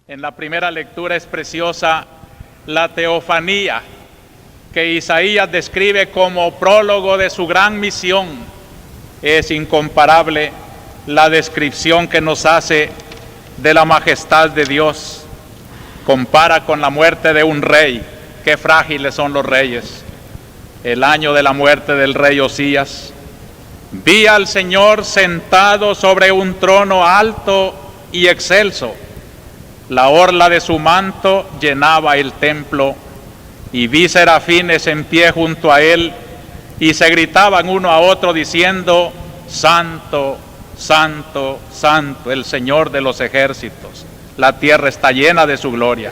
En la primera lectura es preciosa la teofanía que Isaías describe como prólogo de su gran misión. Es incomparable la descripción que nos hace de la majestad de Dios. Compara con la muerte de un rey. Qué frágiles son los reyes. El año de la muerte del rey Osías, vi al Señor sentado sobre un trono alto y excelso. La orla de su manto llenaba el templo, y vi serafines en pie junto a él, y se gritaban uno a otro diciendo: Santo, Santo, Santo, el Señor de los ejércitos. La tierra está llena de su gloria.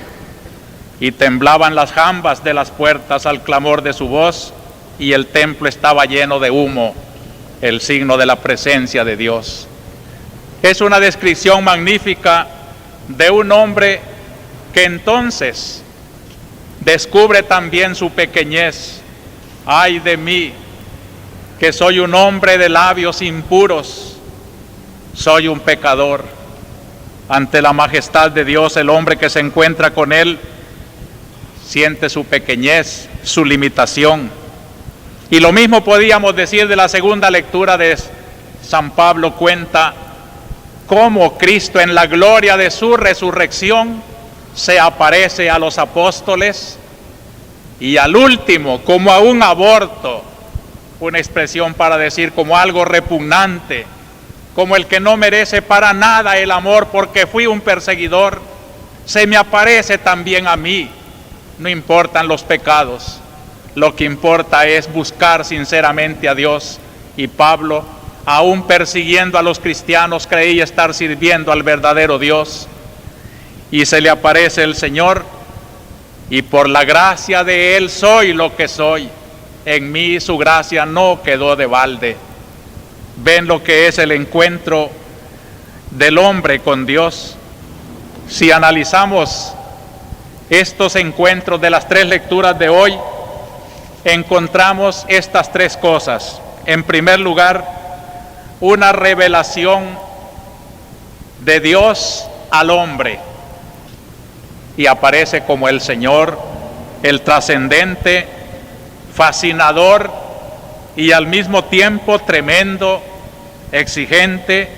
Y temblaban las jambas de las puertas al clamor de su voz, y el templo estaba lleno de humo, el signo de la presencia de Dios. Es una descripción magnífica de un hombre que entonces descubre también su pequeñez. Ay de mí, que soy un hombre de labios impuros, soy un pecador. Ante la majestad de Dios, el hombre que se encuentra con él siente su pequeñez, su limitación. Y lo mismo podíamos decir de la segunda lectura de San Pablo. Cuenta cómo Cristo, en la gloria de su resurrección, se aparece a los apóstoles, y al último, como a un aborto, una expresión para decir como algo repugnante, como el que no merece para nada el amor porque fui un perseguidor, se me aparece también a mí. No importan los pecados, lo que importa es buscar sinceramente a Dios. Y Pablo, aún persiguiendo a los cristianos, creía estar sirviendo al verdadero Dios. Y se le aparece el Señor, y por la gracia de Él soy lo que soy. En mí su gracia no quedó de balde. Ven lo que es el encuentro del hombre con Dios. Si analizamos estos encuentros de las tres lecturas de hoy, encontramos estas tres cosas. En primer lugar, una revelación de Dios al hombre, y aparece como el Señor, el trascendente, fascinador y al mismo tiempo tremendo, exigente.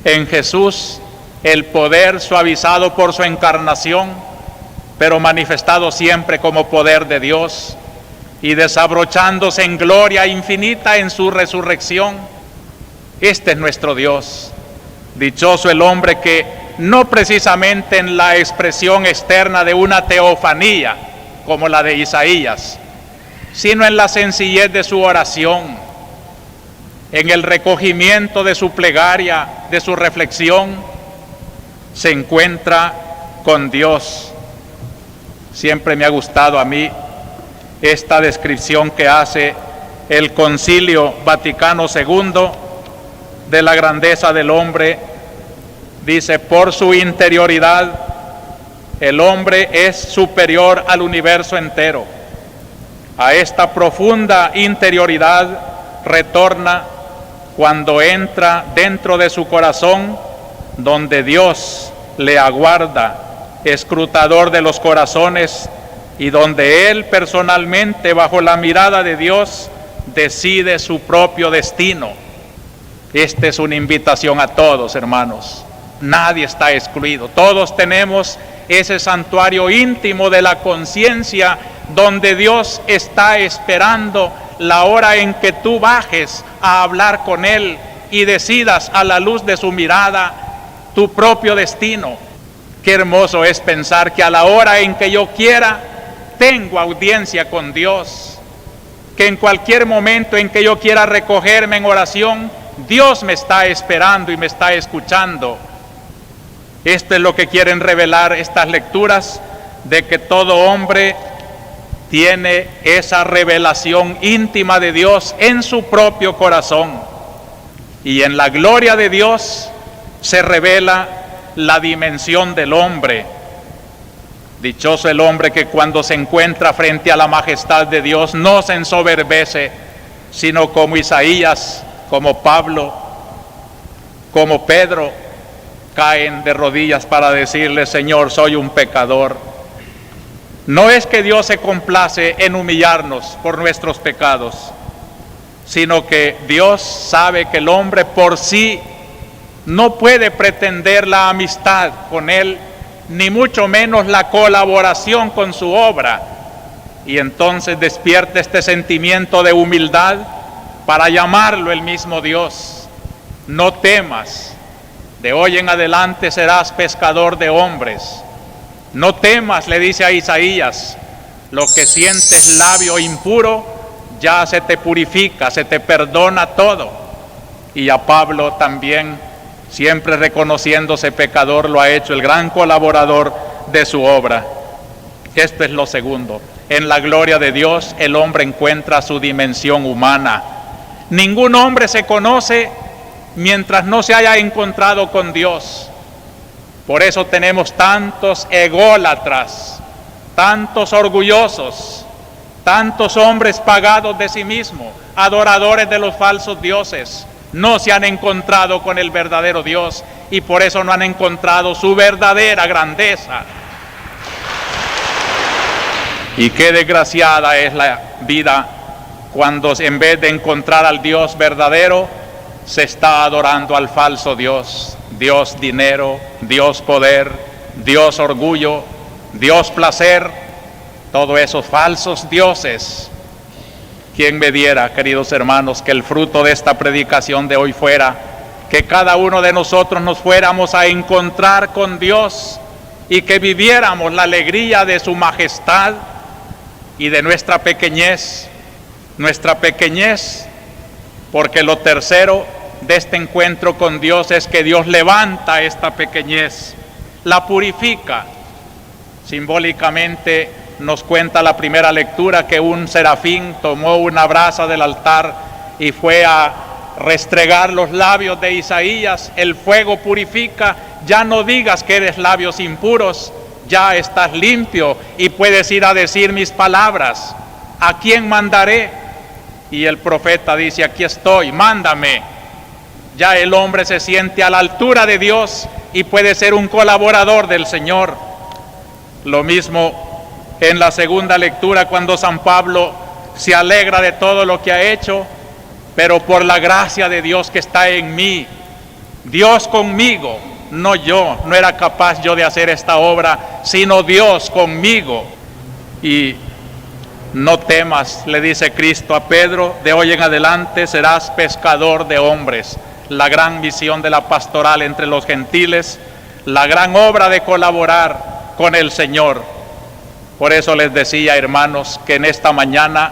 En Jesús, el poder suavizado por su encarnación, pero manifestado siempre como poder de Dios, y desabrochándose en gloria infinita en su resurrección. Este es nuestro Dios. Dichoso el hombre que no precisamente en la expresión externa de una teofanía como la de Isaías, sino en la sencillez de su oración, en el recogimiento de su plegaria, de su reflexión, se encuentra con Dios. Siempre me ha gustado a mí esta descripción que hace el Concilio Vaticano II de la grandeza del hombre. Dice: por su interioridad, el hombre es superior al universo entero. A esta profunda interioridad retorna cuando entra dentro de su corazón, donde Dios le aguarda, escrutador de los corazones, y donde él personalmente, bajo la mirada de Dios, decide su propio destino. Esta es una invitación a todos, hermanos. Nadie está excluido. Todos tenemos ese santuario íntimo de la conciencia, donde Dios está esperando la hora en que tú bajes a hablar con Él y decidas a la luz de su mirada tu propio destino. Qué hermoso es pensar que a la hora en que yo quiera, tengo audiencia con Dios, que en cualquier momento en que yo quiera recogerme en oración, Dios me está esperando y me está escuchando. Esto es lo que quieren revelar estas lecturas, de que todo hombre tiene esa revelación íntima de Dios en su propio corazón, y en la gloria de Dios se revela la dimensión del hombre. Dichoso el hombre que cuando se encuentra frente a la majestad de Dios no se ensoberbece, sino como Isaías, como Pablo, como Pedro, caen de rodillas para decirle: Señor, soy un pecador. No es que Dios se complace en humillarnos por nuestros pecados, sino que Dios sabe que el hombre por sí no puede pretender la amistad con Él, ni mucho menos la colaboración con su obra. Y entonces despierta este sentimiento de humildad para llamarlo el mismo Dios. No temas, de hoy en adelante serás pescador de hombres. No temas, le dice a Isaías, lo que sientes labio impuro, ya se te purifica, se te perdona todo. Y a Pablo también, siempre reconociéndose pecador, lo ha hecho el gran colaborador de su obra. Esto es lo segundo. En la gloria de Dios, el hombre encuentra su dimensión humana. Ningún hombre se conoce mientras no se haya encontrado con Dios. Por eso tenemos tantos ególatras, tantos orgullosos, tantos hombres pagados de sí mismos, adoradores de los falsos dioses. No se han encontrado con el verdadero Dios y por eso no han encontrado su verdadera grandeza. Y qué desgraciada es la vida cuando en vez de encontrar al Dios verdadero, se está adorando al falso Dios. Dios dinero, Dios poder, Dios orgullo, Dios placer, todos esos falsos dioses. ¿Quién me diera, queridos hermanos, que el fruto de esta predicación de hoy fuera que cada uno de nosotros nos fuéramos a encontrar con Dios y que viviéramos la alegría de su majestad y de nuestra pequeñez, porque lo tercero de este encuentro con Dios es que Dios levanta esta pequeñez, la purifica. Simbólicamente nos cuenta la primera lectura que un serafín tomó una brasa del altar y fue a restregar los labios de Isaías. El fuego purifica. Ya no digas que eres labios impuros, ya estás limpio y puedes ir a decir mis palabras. ¿A quién mandaré? Y el profeta dice: aquí estoy, mándame. Ya el hombre se siente a la altura de Dios y puede ser un colaborador del Señor. Lo mismo en la segunda lectura, cuando San Pablo se alegra de todo lo que ha hecho, pero por la gracia de Dios que está en mí, Dios conmigo, no yo, no era capaz yo de hacer esta obra, sino Dios conmigo. Y no temas, le dice Cristo a Pedro, de hoy en adelante serás pescador de hombres. La gran misión de la pastoral entre los gentiles, la gran obra de colaborar con el Señor. Por eso les decía, hermanos, que en esta mañana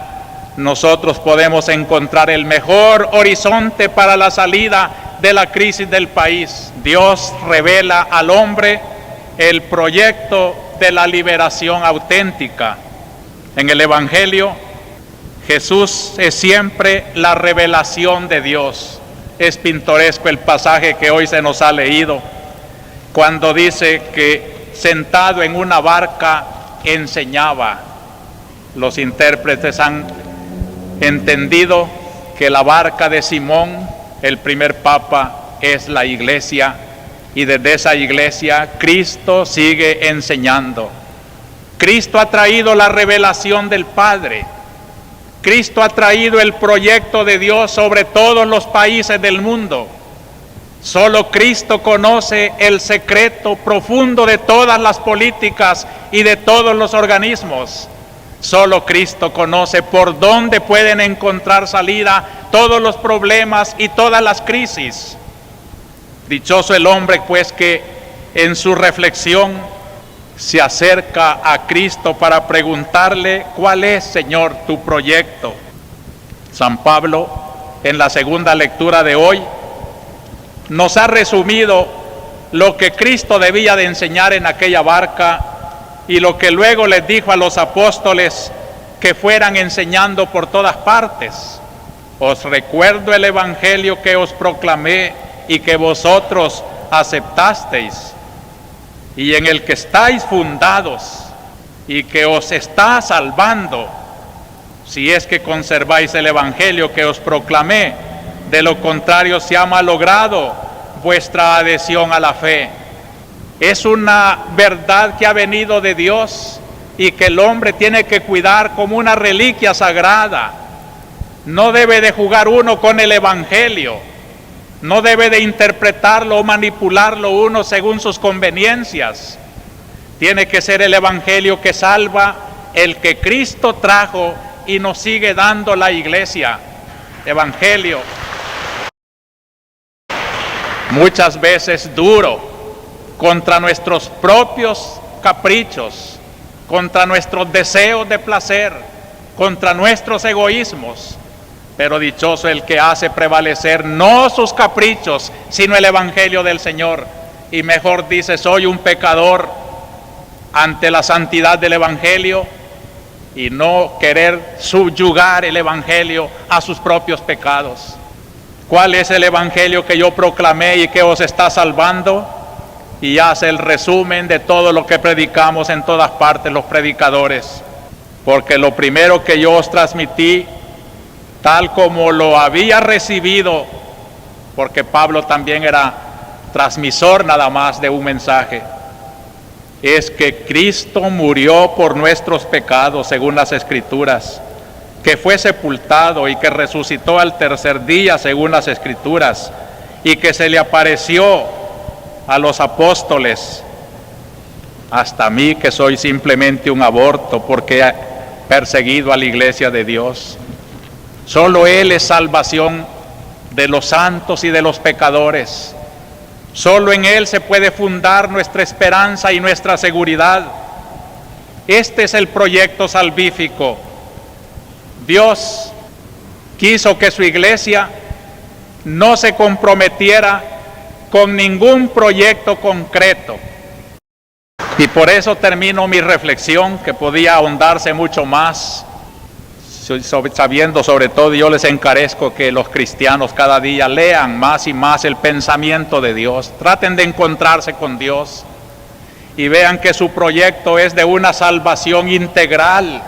nosotros podemos encontrar el mejor horizonte para la salida de la crisis del país. Dios revela al hombre el proyecto de la liberación auténtica. En el Evangelio, Jesús es siempre la revelación de Dios. Es pintoresco el pasaje que hoy se nos ha leído, cuando dice que sentado en una barca enseñaba. Los intérpretes han entendido que la barca de Simón, el primer papa, es la iglesia, y desde esa iglesia Cristo sigue enseñando. Cristo ha traído la revelación del Padre. Cristo ha traído el proyecto de Dios sobre todos los países del mundo. Solo Cristo conoce el secreto profundo de todas las políticas y de todos los organismos. Solo Cristo conoce por dónde pueden encontrar salida todos los problemas y todas las crisis. Dichoso el hombre, pues, que en su reflexión se acerca a Cristo para preguntarle: ¿cuál es, Señor, tu proyecto? San Pablo, en la segunda lectura de hoy, nos ha resumido lo que Cristo debía de enseñar en aquella barca y lo que luego les dijo a los apóstoles que fueran enseñando por todas partes. Os recuerdo el evangelio que os proclamé y que vosotros aceptasteis, y en el que estáis fundados, y que os está salvando, si es que conserváis el evangelio que os proclamé. De lo contrario se ha malogrado vuestra adhesión a la fe. Es una verdad que ha venido de Dios y que el hombre tiene que cuidar como una reliquia sagrada. No debe de jugar uno con el Evangelio, no debe de interpretarlo o manipularlo uno según sus conveniencias. Tiene que ser el Evangelio que salva, el que Cristo trajo y nos sigue dando la Iglesia. Evangelio muchas veces duro contra nuestros propios caprichos, contra nuestros deseos de placer, contra nuestros egoísmos. Pero dichoso el que hace prevalecer no sus caprichos, sino el Evangelio del Señor. Y mejor dice, soy un pecador ante la santidad del Evangelio, y no querer subyugar el Evangelio a sus propios pecados. ¿Cuál es el Evangelio que yo proclamé y que os está salvando? Y hace el resumen de todo lo que predicamos en todas partes los predicadores. Porque lo primero que yo os transmití, tal como lo había recibido, porque Pablo también era transmisor nada más de un mensaje, es que Cristo murió por nuestros pecados según las Escrituras, que fue sepultado y que resucitó al tercer día según las Escrituras, y que se le apareció a los apóstoles, hasta a mí que soy simplemente un aborto porque he perseguido a la iglesia de Dios. Solo Él es salvación de los santos y de los pecadores. Solo en Él se puede fundar nuestra esperanza y nuestra seguridad. Este es el proyecto salvífico. Dios quiso que su iglesia no se comprometiera con ningún proyecto concreto. Y por eso termino mi reflexión, que podía ahondarse mucho más, sabiendo sobre todo, yo les encarezco que los cristianos cada día lean más y más el pensamiento de Dios, traten de encontrarse con Dios y vean que su proyecto es de una salvación integral,